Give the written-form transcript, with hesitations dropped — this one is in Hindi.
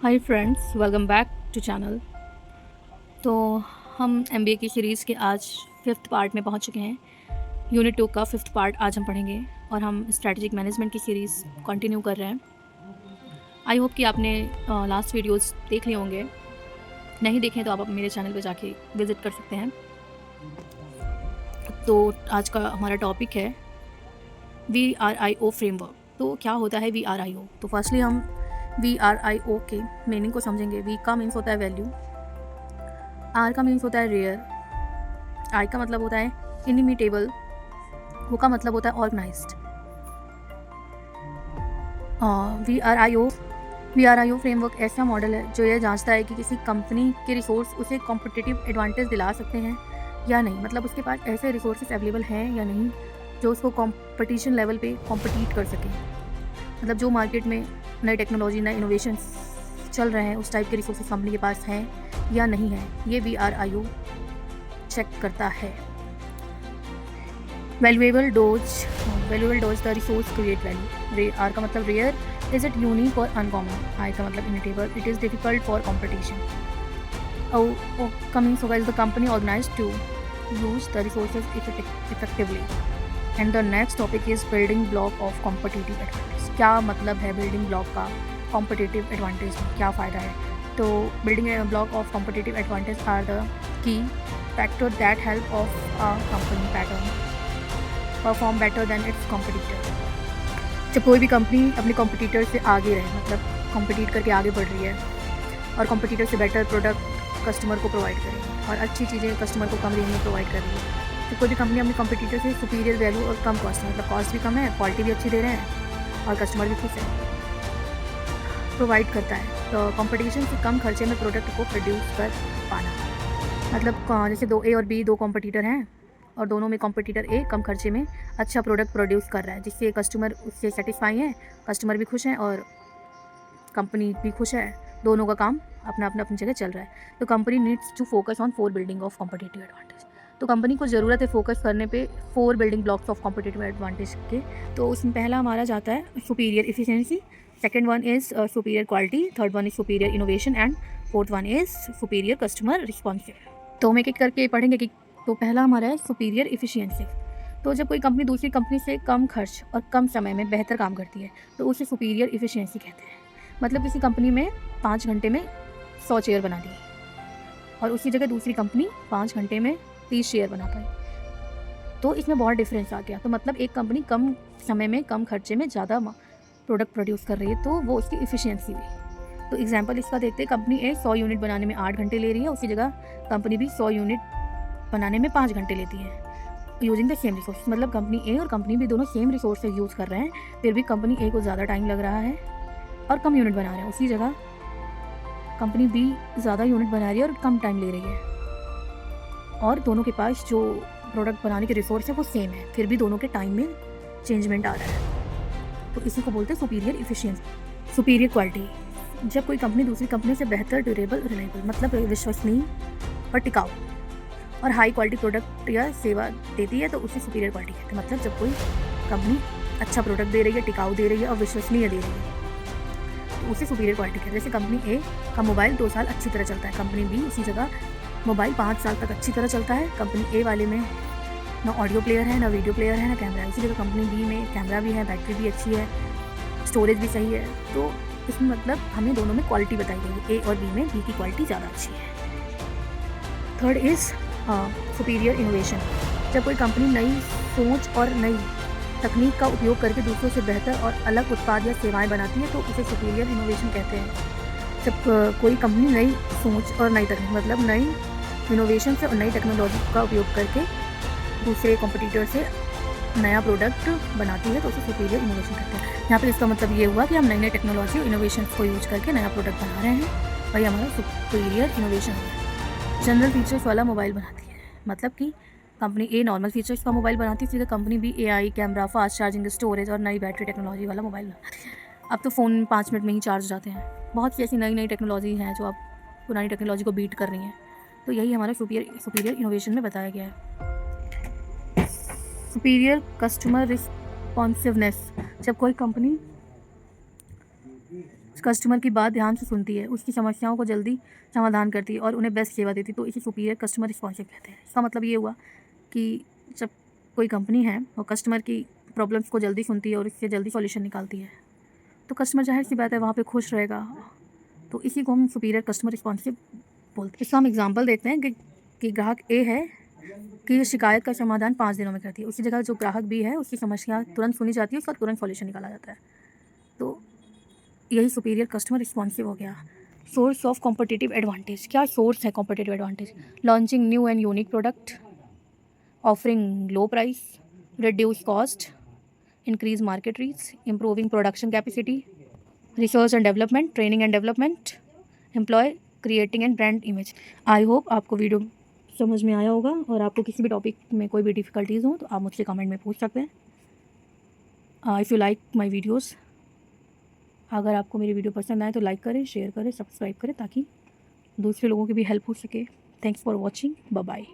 Hi friends, welcome back to channel. तो हम एमबीए की सीरीज़ के आज फिफ्थ पार्ट में पहुंच चुके हैं। यूनिट 2 का फिफ्थ पार्ट आज हम पढ़ेंगे और हम स्ट्रैटेजिक मैनेजमेंट की सीरीज़ कंटिन्यू कर रहे हैं। आई होप कि आपने लास्ट वीडियोस देख लिए होंगे। नहीं देखें तो आप मेरे चैनल पे जाके विज़िट कर सकते हैं। तो आज का हमारा टॉपिक है VRIO फ्रेमवर्क। तो क्या होता है VRIO? तो फर्स्टली हम VRIO के मीनिंग को समझेंगे। V का मीन्स होता है वैल्यू, R का मीन्स होता है रेयर, I का मतलब होता है इनिमिटेबल, O का मतलब होता है organised. V R I O framework ऐसा मॉडल है जो यह जांचता है कि किसी कंपनी के रिसोर्स उसे कॉम्पिटिटिव एडवांटेज दिला सकते हैं या नहीं। मतलब उसके पास ऐसे रिसोर्सेज अवेलेबल हैं या नहीं जो उसको कॉम्पिटिशन लेवल पे कॉम्पिटिट कर सकें। मतलब जो मार्केट में नई टेक्नोलॉजी, नए इनोवेशन चल रहे हैं, उस टाइप के रिसोर्सेज कंपनी के पास हैं या नहीं है, ये VRIO चेक करता है। Valuable does the resource create value. R का मतलब रेयर, इज इट यूनिक और अनकॉमन। I का मतलब imitable, it is difficult for competition. O का मीन्स होगा is the company organise to use the resources effectively. And the next topic is building block of competitive advantage. क्या मतलब है बिल्डिंग ब्लॉक का? कॉम्पिटिटिव एडवांटेज में क्या फ़ायदा है? तो building block of competitive advantage are the key factor that help of a company pattern perform better than it's competitor. जब कोई भी कंपनी अपने कॉम्पिटिटर से आगे रहे, मतलब कॉम्पिटिट करके आगे बढ़ रही है और कॉम्पिटिटर से बेटर प्रोडक्ट कस्टमर को प्रोवाइड कर रही है और अच्छी चीज़ें कस्टमर को कम रेंज में प्रोवाइड कर रही है, तो कोई भी कंपनी अपने कॉम्पिटिटर से सुपीरियर वैल्यू और कम कॉस्ट, मतलब कॉस्ट भी कम है, क्वालिटी भी अच्छी दे रहे हैं और कस्टमर भी खुश है, प्रोवाइड करता है। तो कॉम्पिटिशन से कम खर्चे में प्रोडक्ट को प्रोड्यूस कर पाना। मतलब जैसे दो A और B दो कॉम्पिटिटर हैं और दोनों में कॉम्पिटिटर A कम खर्चे में अच्छा प्रोडक्ट प्रोड्यूस कर रहा है, जिससे कस्टमर उससे सेटिस्फाई है, कस्टमर भी खुश हैं और कंपनी भी खुश है। दोनों का काम अपना अपना अपनी जगह चल रहा है। तो company needs to focus on 4 building of competitive advantage. तो कंपनी को ज़रूरत है फोकस करने पे 4 building blocks of competitive advantage के। तो उसमें पहला हमारा जाता है superior efficiency, second one is superior quality, third one is superior innovation and fourth one is superior customer responsive. तो हम एक एक करके पढ़ेंगे कि तो पहला हमारा है सुपीरियर इफिशियंसी। तो जब कोई कंपनी दूसरी कंपनी से कम खर्च और कम समय में बेहतर काम करती है तो उसे सुपीरियर इफिशियंसी कहते हैं। मतलब किसी कंपनी में 5 घंटे में 100 चेयर बना दी और उसी जगह दूसरी कंपनी 5 घंटे में 30 चेयर बना पाई, तो इसमें बहुत डिफरेंस आ गया। तो मतलब एक कंपनी कम समय में कम खर्चे में ज़्यादा प्रोडक्ट प्रोड्यूस कर रही है, तो वो उसकी इफिशियंसी हुई। तो एग्जांपल इसका देखते हैं। कंपनी ए 100 यूनिट बनाने में 8 घंटे ले रही है, उसी जगह कंपनी बी 100 यूनिट बनाने में 5 घंटे लेती है, यूजिंग द सेम रिसोर्स। मतलब कंपनी ए और कंपनी बी दोनों सेम रिसोर्स यूज़ कर रहे हैं, फिर भी कंपनी ए को ज़्यादा टाइम लग रहा है और कम यूनिट बना रहे हैं, उसी जगह कंपनी बी ज़्यादा यूनिट बना रही है और कम टाइम ले रही है, और दोनों के पास जो प्रोडक्ट बनाने के रिसोर्स है वो सेम है, फिर भी दोनों के टाइम में चेंजमेंट आ रहा है। तो इसी को बोलते हैं सुपीरियर इफिशियंसी। सुपीरियर क्वालिटी, जब कोई कंपनी दूसरी कंपनी से बेहतर, ड्यूरेबल, रिलायबल, मतलब विश्वसनीय और टिकाऊ और हाई क्वालिटी प्रोडक्ट या सेवा देती है तो उसे सुपीरियर क्वालिटी कहते हैं। मतलब जब कोई कंपनी अच्छा प्रोडक्ट दे रही है, टिकाऊ दे रही है और विश्वसनीय दे रही है तो उसे सुपीरियर क्वालिटी कहते हैं। जैसे कंपनी ए का मोबाइल 2 साल अच्छी तरह चलता है, कंपनी बी उसी जगह मोबाइल 5 साल तक अच्छी तरह चलता है। कंपनी ए वाले में ना ऑडियो प्लेयर है, ना वीडियो प्लेयर है, ना कैमरा है, उसी जगह कंपनी बी में कैमरा भी है, बैटरी भी अच्छी है, स्टोरेज भी सही है। तो इसमें मतलब हमें दोनों में क्वालिटी बताई गई है, ए और बी में बी की क्वालिटी ज़्यादा अच्छी है। Third is superior innovation. जब कोई कंपनी नई सोच और नई तकनीक का उपयोग करके दूसरों से बेहतर और अलग उत्पाद या सेवाएं बनाती है तो उसे सुपीरियर इनोवेशन कहते हैं। जब कोई कंपनी नई सोच और नई तकनीक, मतलब नई इनोवेशन से और नई टेक्नोलॉजी का उपयोग करके दूसरे कॉम्पिटिटर से नया प्रोडक्ट बनाती है तो उसे सुपीरियर इनोवेशन कहते हैं। यहाँ पर इसका मतलब ये हुआ कि हम नई नई टेक्नोलॉजी और इनोवेशन को यूज करके नया प्रोडक्ट बना रहे हैं और ये हमारा सुपीरियर इनोवेशन है। जनरल फीचर्स वाला मोबाइल बनाती है, मतलब कि कंपनी ए नॉर्मल फीचर्स का मोबाइल बनाती है, सीधे company B AI, camera, fast charging, storage और नई बैटरी टेक्नोलॉजी वाला मोबाइल बनाती है। अब तो फ़ोन 5 मिनट में ही चार्ज हो जाते हैं। बहुत सी ऐसी नई नई टेक्नोलॉजी हैं जो अब पुरानी टेक्नोलॉजी को बीट कर रही हैं, तो यही हमारा सुपीरियर इनोवेशन में बताया गया है। सुपीरियर कस्टमर रिस्पॉन्सिवनेस, जब कोई कंपनी कस्टमर की बात ध्यान से सुनती है, उसकी समस्याओं को जल्दी समाधान करती है और उन्हें बेस्ट सेवा देती है, तो इसे सुपीरियर कस्टमर रिस्पॉन्सिव कहते हैं। इसका मतलब ये हुआ कि जब कोई कंपनी है वो कस्टमर की प्रॉब्लम्स को जल्दी सुनती है और इससे जल्दी सॉल्यूशन निकालती है, तो कस्टमर जाहिर सी बात है वहाँ पे खुश रहेगा, तो इसी को हम सुपीरियर कस्टमर रिस्पॉन्सिव बोलते हैं। इसका हम एग्जांपल देखते हैं कि ग्राहक ए है कि शिकायत का समाधान 5 दिनों में करती है, उसी जगह जो ग्राहक बी है उसकी समस्या तुरंत सुनी जाती है, उसका तुरंत सॉल्यूशन निकाला जाता है, तो यही सुपीरियर कस्टमर रिस्पॉन्सिव हो गया। सोर्स ऑफ कॉम्पिटिटिव एडवांटेज, क्या सोर्स है competitive advantage? Launching new and unique product, offering low price, reduce cost, increase market reach, improving production capacity, research and development, training and development, employ, creating and brand image. I hope आपको वीडियो समझ में आया होगा, और आपको किसी भी टॉपिक में कोई भी डिफ़िकल्टीज़ हो तो आप मुझसे कमेंट में पूछ सकते हैं। If you like my videos, अगर आपको मेरी वीडियो पसंद आए तो लाइक करें, शेयर करें, सब्सक्राइब करें, ताकि दूसरे लोगों की भी हेल्प हो सके। Thanks for watching, bye bye.